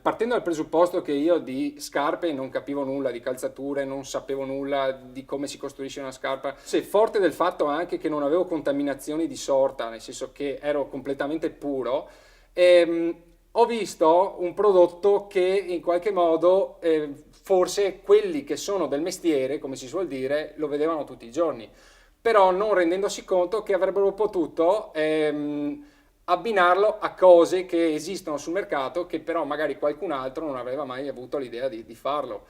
Partendo dal presupposto che io di scarpe non capivo nulla, di calzature, non sapevo nulla di come si costruisce una scarpa, se forte del fatto anche che non avevo contaminazioni di sorta, nel senso che ero completamente puro, ho visto un prodotto che in qualche modo forse quelli che sono del mestiere, come si suol dire, lo vedevano tutti i giorni, però non rendendosi conto che avrebbero potuto abbinarlo a cose che esistono sul mercato che però magari qualcun altro non aveva mai avuto l'idea di farlo.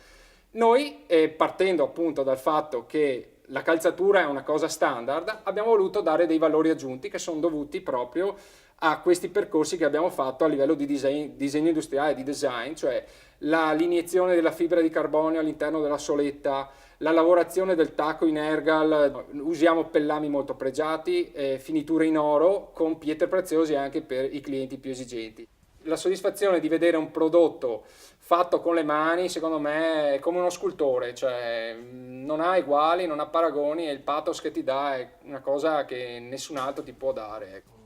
Noi, partendo appunto dal fatto che la calzatura è una cosa standard, abbiamo voluto dare dei valori aggiunti che sono dovuti proprio a questi percorsi che abbiamo fatto a livello di disegno industriale, di design, cioè l'iniezione della fibra di carbonio all'interno della soletta, la lavorazione del tacco in ergal, usiamo pellami molto pregiati, finiture in oro con pietre preziose anche per i clienti più esigenti. La soddisfazione di vedere un prodotto fatto con le mani, secondo me, è come uno scultore, cioè non ha eguali, non ha paragoni e il pathos che ti dà è una cosa che nessun altro ti può dare, ecco.